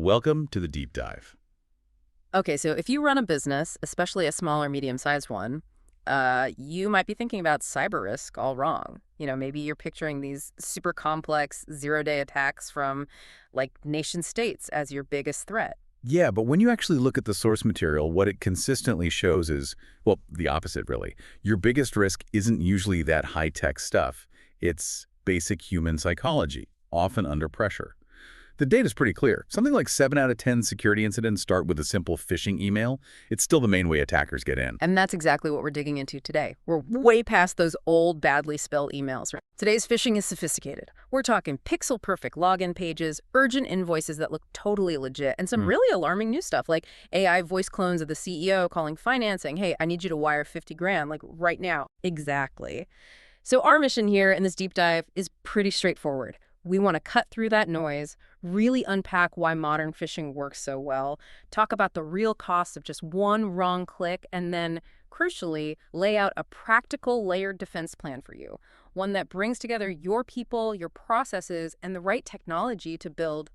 welcome to the deep dive. Okay, so if you run a business, especially a small or medium-sized one, you might be thinking about cyber risk all wrong. Maybe you're picturing these super complex zero-day attacks from, like, nation states as your biggest threat. Yeah, but when you actually look at the source material, what it consistently shows is, well, the opposite, really. Your biggest risk isn't usually that high-tech stuff. It's basic human psychology, often under pressure. The data's pretty clear. Something like 7 out of 10 security incidents start with a simple phishing email. It's still the main way attackers get in. And that's exactly what we're digging into today. We're way past those old, badly spelled emails. Right? Today's phishing is sophisticated. We're talking pixel-perfect login pages, urgent invoices that look totally legit, and some really alarming new stuff like AI voice clones of the CEO calling financing, hey, I need you to wire 50 grand, like right now. Exactly. So our mission here in this deep dive is pretty straightforward. We want to cut through that noise, really unpack why modern phishing works so well, talk about the real costs of just one wrong click, and then, crucially, lay out a practical layered defense plan for you, one that brings together your people, your processes, and the right technology to build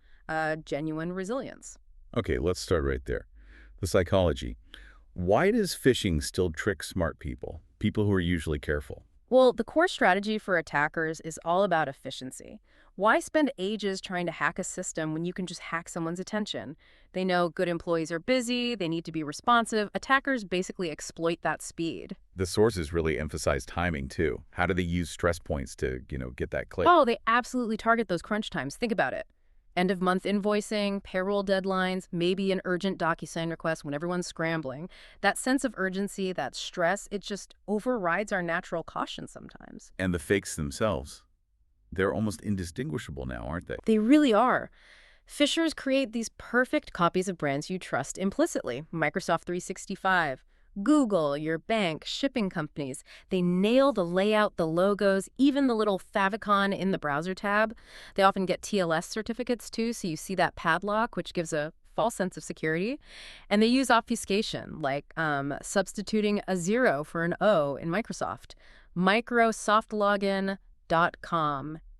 genuine resilience. Okay, let's start right there. The psychology. Why does phishing still trick smart people, people who are usually careful? Well, the core strategy for attackers is all about efficiency. Why spend ages trying to hack a system when you can just hack someone's attention? They know good employees are busy, they need to be responsive. Attackers basically exploit that speed. The sources really emphasize timing, too. How do they use stress points to, get that click? Oh, they absolutely target those crunch times. Think about it. End-of-month invoicing, payroll deadlines, maybe an urgent DocuSign request when everyone's scrambling. That sense of urgency, that stress, it just overrides our natural caution sometimes. And the fakes themselves. They're almost indistinguishable now, aren't they? They really are. Phishers create these perfect copies of brands you trust implicitly. Microsoft 365, Google, your bank, shipping companies. They nail the layout, the logos, even the little favicon in the browser tab. They often get TLS certificates too, so you see that padlock, which gives a false sense of security. And they use obfuscation, like substituting a 0 for an O in Microsoft. Microsoftlogin.com.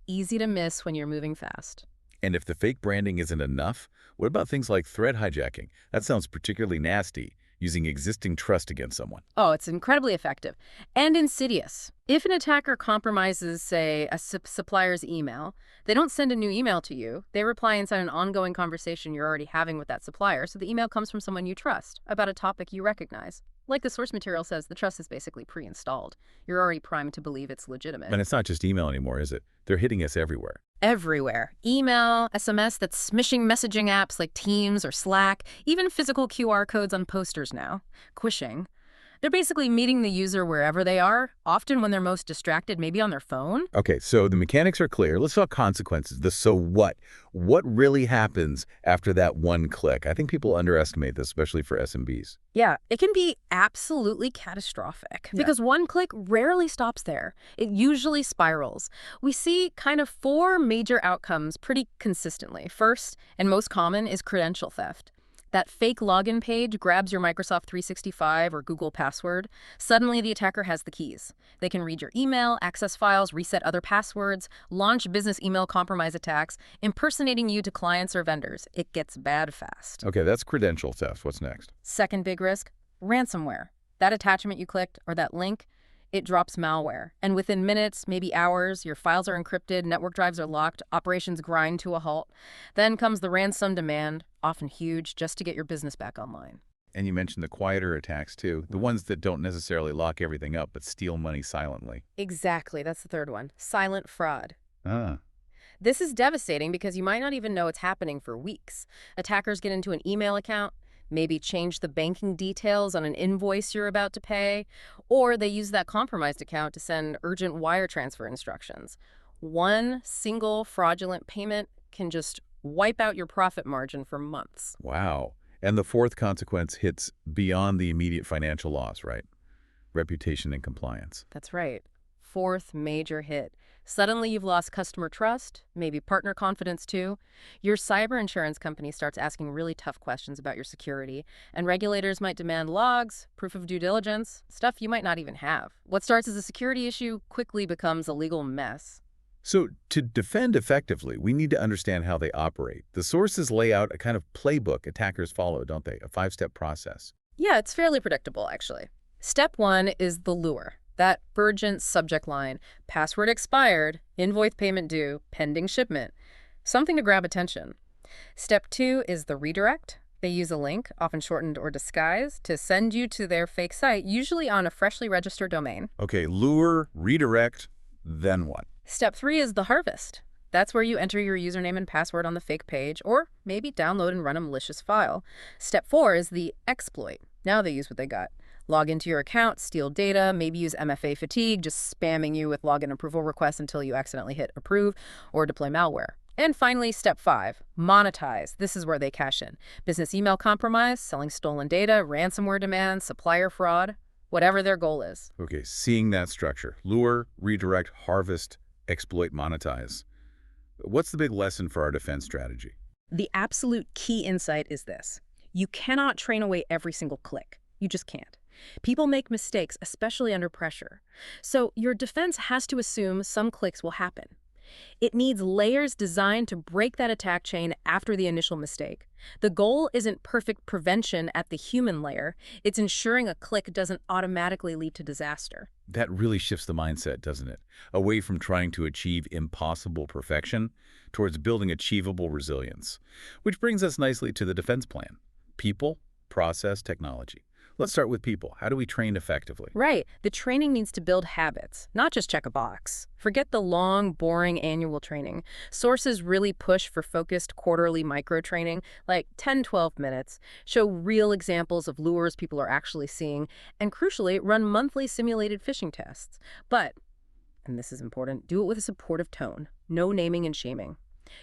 Easy to miss when you're moving fast. And if the fake branding isn't enough, what about things like thread hijacking? That sounds particularly nasty, using existing trust against someone. Oh, it's incredibly effective and insidious. If an attacker compromises, say, a supplier's email, they don't send a new email to you. They reply inside an ongoing conversation you're already having with that supplier, so the email comes from someone you trust about a topic you recognize. Like the source material says, the trust is basically pre-installed. You're already primed to believe it's legitimate. And it's not just email anymore, is it? They're hitting us everywhere. Everywhere. Email, SMS, that's smishing messaging apps like Teams or Slack, even physical QR codes on posters now. Quishing. They're basically meeting the user wherever they are, often when they're most distracted, maybe on their phone. Okay, so the mechanics are clear. Let's talk consequences. The so what. What really happens after that one click? I think people underestimate this, especially for SMBs. Yeah, it can be absolutely catastrophic because one click rarely stops there. It usually spirals. We see kind of 4 major outcomes pretty consistently. First, and most common, is credential theft. That fake login page grabs your Microsoft 365 or Google password. Suddenly, the attacker has the keys. They can read your email, access files, reset other passwords, launch business email compromise attacks, impersonating you to clients or vendors. It gets bad fast. Okay, that's credential theft. What's next? Second big risk, ransomware. That attachment you clicked or that link, it drops malware. And within minutes, maybe hours, your files are encrypted, network drives are locked, operations grind to a halt. Then comes the ransom demand, often huge, just to get your business back online. And you mentioned the quieter attacks, too. The ones that don't necessarily lock everything up, but steal money silently. Exactly. That's the third one. Silent fraud. Ah. This is devastating because you might not even know it's happening for weeks. Attackers get into an email account, maybe change the banking details on an invoice you're about to pay, or they use that compromised account to send urgent wire transfer instructions. One single fraudulent payment can just wipe out your profit margin for months. Wow. And the fourth consequence hits beyond the immediate financial loss, right? Reputation and compliance. That's right. Fourth major hit. Suddenly you've lost customer trust, maybe partner confidence too. Your cyber insurance company starts asking really tough questions about your security, and regulators might demand logs, proof of due diligence, stuff you might not even have. What starts as a security issue quickly becomes a legal mess. So to defend effectively, we need to understand how they operate. The sources lay out a kind of playbook attackers follow, don't they? A five-step process. Yeah, it's fairly predictable, actually. Step 1 is the lure. That urgent subject line, password expired, invoice payment due, pending shipment. Something to grab attention. Step 2 is the redirect. They use a link, often shortened or disguised, to send you to their fake site, usually on a freshly registered domain. Okay, lure, redirect, then what? Step 3 is the harvest. That's where you enter your username and password on the fake page, or maybe download and run a malicious file. Step 4 is the exploit. Now they use what they got. Log into your account, steal data, maybe use MFA fatigue, just spamming you with login approval requests until you accidentally hit approve, or deploy malware. And finally, step 5, monetize. This is where they cash in. Business email compromise, selling stolen data, ransomware demands, supplier fraud, whatever their goal is. Okay, seeing that structure. Lure, redirect, harvest, exploit, monetize. What's the big lesson for our defense strategy? The absolute key insight is this. You cannot train away every single click. You just can't. People make mistakes, especially under pressure. So your defense has to assume some clicks will happen. It needs layers designed to break that attack chain after the initial mistake. The goal isn't perfect prevention at the human layer. It's ensuring a click doesn't automatically lead to disaster. That really shifts the mindset, doesn't it? Away from trying to achieve impossible perfection towards building achievable resilience. Which brings us nicely to the defense plan. People, process, technology. Let's start with people. How do we train effectively? Right. The training needs to build habits, not just check a box. Forget the long, boring annual training. Sources really push for focused quarterly micro-training, like 10, 12 minutes, show real examples of lures people are actually seeing, and crucially, run monthly simulated phishing tests. But, and this is important, do it with a supportive tone. No naming and shaming.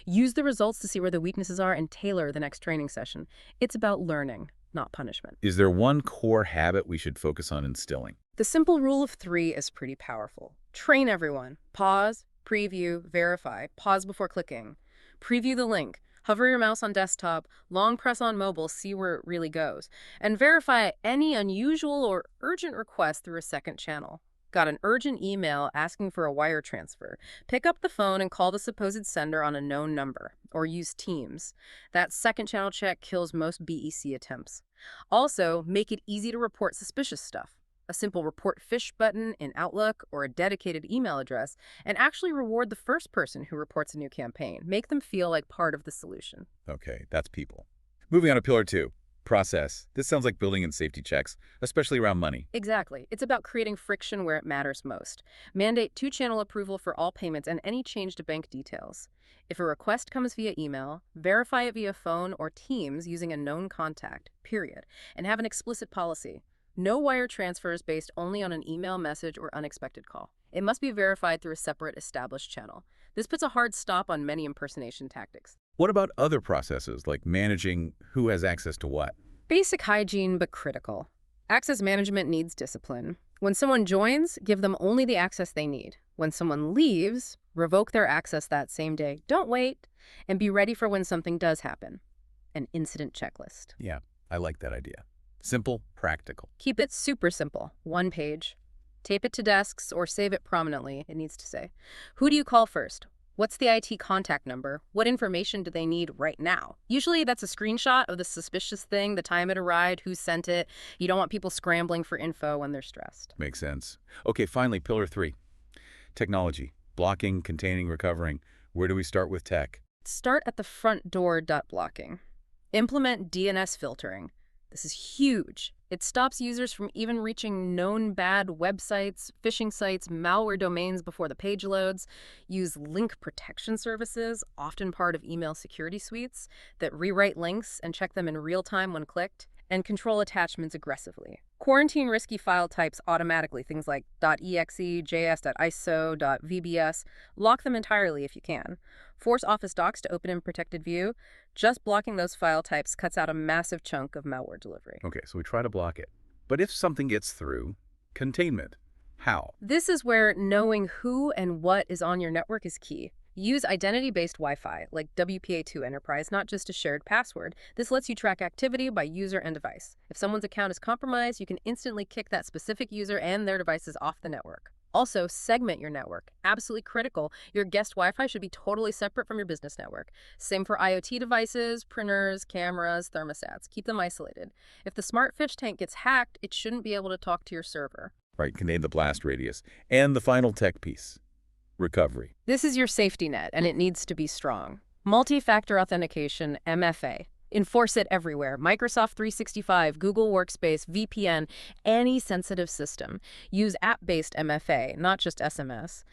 Use the results to see where the weaknesses are and tailor the next training session. It's about learning, not punishment. Is there one core habit we should focus on instilling? The simple rule of 3 is pretty powerful. Train everyone. Pause, preview, verify. Pause before clicking. Preview the link. Hover your mouse on desktop, long press on mobile, see where it really goes. And verify any unusual or urgent request through a second channel. Got an urgent email asking for a wire transfer. Pick up the phone and call the supposed sender on a known number, or use Teams. That second channel check kills most BEC attempts. Also, make it easy to report suspicious stuff. A simple report phish button in Outlook or a dedicated email address, and actually reward the first person who reports a new campaign. Make them feel like part of the solution. Okay, that's people. Moving on to pillar 2. Process. This sounds like building in safety checks, especially around money. Exactly. It's about creating friction where it matters most. Mandate 2-channel approval for all payments and any change to bank details. If a request comes via email, verify it via phone or Teams using a known contact, period. And have an explicit policy. No wire transfers based only on an email message or unexpected call. It must be verified through a separate established channel. This puts a hard stop on many impersonation tactics. What about other processes, like managing who has access to what? Basic hygiene, but critical. Access management needs discipline. When someone joins, give them only the access they need. When someone leaves, revoke their access that same day. Don't wait, and be ready for when something does happen. An incident checklist. Yeah, I like that idea. Simple, practical. Keep it super simple. 1 page. Tape it to desks or save it prominently, it needs to say. Who do you call first? What's the IT contact number? What information do they need right now? Usually that's a screenshot of the suspicious thing, the time it arrived, who sent it. You don't want people scrambling for info when they're stressed. Makes sense. Okay, finally, pillar 3. Technology. Blocking, containing, recovering. Where do we start with tech? Start at the front door. Blocking. Implement DNS filtering. This is huge. It stops users from even reaching known bad websites, phishing sites, malware domains before the page loads. Use link protection services, often part of email security suites, that rewrite links and check them in real time when clicked, and control attachments aggressively. Quarantine risky file types automatically, things like .exe, js.iso, .vbs. Lock them entirely if you can. Force Office docs to open in protected view. Just blocking those file types cuts out a massive chunk of malware delivery. Okay, so we try to block it. But if something gets through, containment. How? This is where knowing who and what is on your network is key. Use identity-based Wi-Fi, like WPA2 Enterprise, not just a shared password. This lets you track activity by user and device. If someone's account is compromised, you can instantly kick that specific user and their devices off the network. Also, segment your network. Absolutely critical. Your guest Wi-Fi should be totally separate from your business network. Same for IoT devices, printers, cameras, thermostats. Keep them isolated. If the smart fish tank gets hacked, it shouldn't be able to talk to your server. Right, contain the blast radius. And the final tech piece, recovery. This is your safety net, and it needs to be strong. Multi-factor authentication, MFA. Enforce it everywhere. Microsoft 365, Google Workspace, VPN, any sensitive system. Use app-based MFA, not just SMS.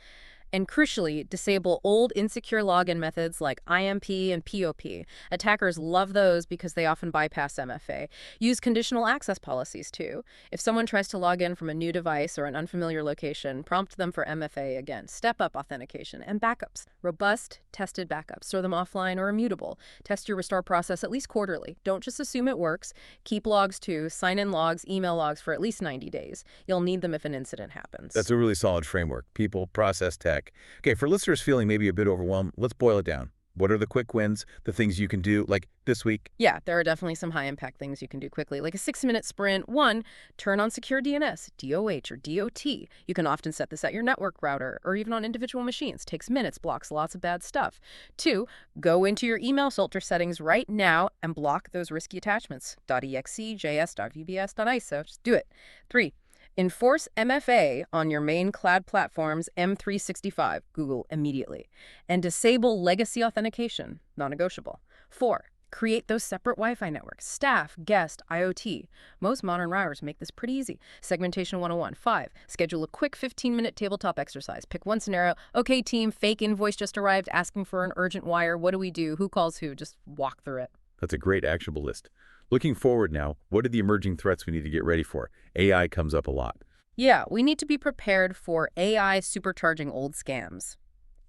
And crucially, disable old insecure login methods like IMP and POP. Attackers love those because they often bypass MFA. Use conditional access policies too. If someone tries to log in from a new device or an unfamiliar location, prompt them for MFA again. Step-up authentication and backups. Robust, tested backups. Store them offline or immutable. Test your restore process at least quarterly. Don't just assume it works. Keep logs too. Sign-in logs, email logs for at least 90 days. You'll need them if an incident happens. That's a really solid framework. People, process, tech. Okay, for listeners feeling maybe a bit overwhelmed, let's boil it down. What are the quick wins, the things you can do, like this week? Yeah, there are definitely some high-impact things you can do quickly, like a 6-minute sprint. 1, turn on secure DNS, DOH, or DOT. You can often set this at your network router or even on individual machines. Takes minutes, blocks lots of bad stuff. 2, go into your email filter settings right now and block those risky attachments. .exe, .js, .vbs, .iso. Just do it. 3, enforce MFA on your main cloud platforms, M365, Google, immediately. And disable legacy authentication, non-negotiable. 4, create those separate Wi-Fi networks, staff, guest, IoT. Most modern routers make this pretty easy. Segmentation 101. 5, schedule a quick 15-minute tabletop exercise. Pick one scenario. Okay, team, fake invoice just arrived asking for an urgent wire. What do we do? Who calls who? Just walk through it. That's a great actionable list. Looking forward now, what are the emerging threats we need to get ready for? AI comes up a lot. Yeah, we need to be prepared for AI supercharging old scams.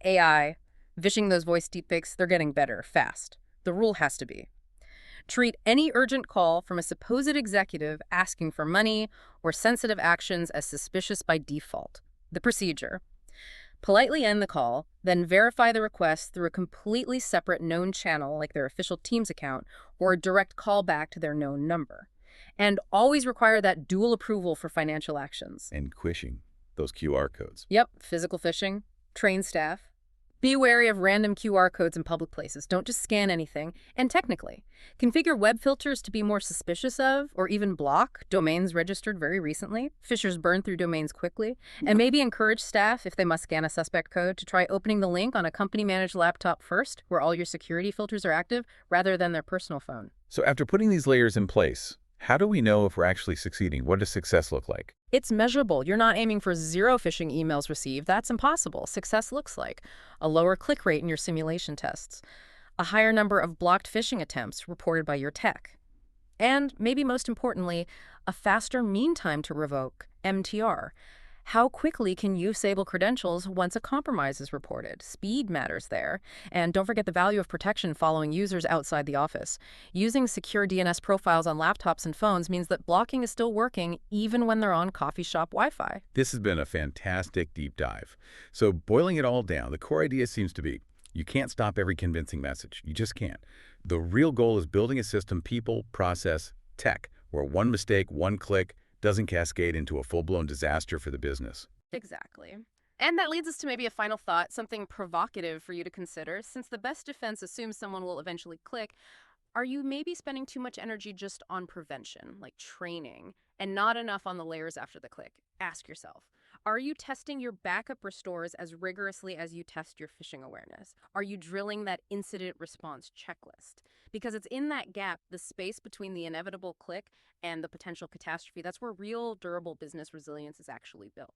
AI, phishing those voice deepfakes, they're getting better, fast. The rule has to be: treat any urgent call from a supposed executive asking for money or sensitive actions as suspicious by default. The procedure: politely end the call, then verify the request through a completely separate known channel like their official Teams account or a direct callback to their known number. And always require that dual approval for financial actions. And phishing, those QR codes. Yep, physical phishing, train staff. Be wary of random QR codes in public places. Don't just scan anything. And technically, configure web filters to be more suspicious of or even block domains registered very recently. Phishers burn through domains quickly. And maybe encourage staff, if they must scan a suspect code, to try opening the link on a company-managed laptop first, where all your security filters are active, rather than their personal phone. So after putting these layers in place, how do we know if we're actually succeeding? What does success look like? It's measurable. You're not aiming for 0 phishing emails received. That's impossible. Success looks like a lower click rate in your simulation tests, a higher number of blocked phishing attempts reported by your tech, and maybe most importantly, a faster mean time to revoke, MTR. How quickly can you disable credentials once a compromise is reported? Speed matters there. And don't forget the value of protection following users outside the office. Using secure DNS profiles on laptops and phones means that blocking is still working even when they're on coffee shop Wi-Fi. This has been a fantastic deep dive. So boiling it all down, the core idea seems to be you can't stop every convincing message. You just can't. The real goal is building a system, people, process, tech, where one mistake, one click, doesn't cascade into a full-blown disaster for the business. Exactly. And that leads us to maybe a final thought, something provocative for you to consider. Since the best defense assumes someone will eventually click, are you maybe spending too much energy just on prevention, like training, and not enough on the layers after the click? Ask yourself, are you testing your backup restores as rigorously as you test your phishing awareness? Are you drilling that incident response checklist? Because it's in that gap, the space between the inevitable click and the potential catastrophe, that's where real durable business resilience is actually built.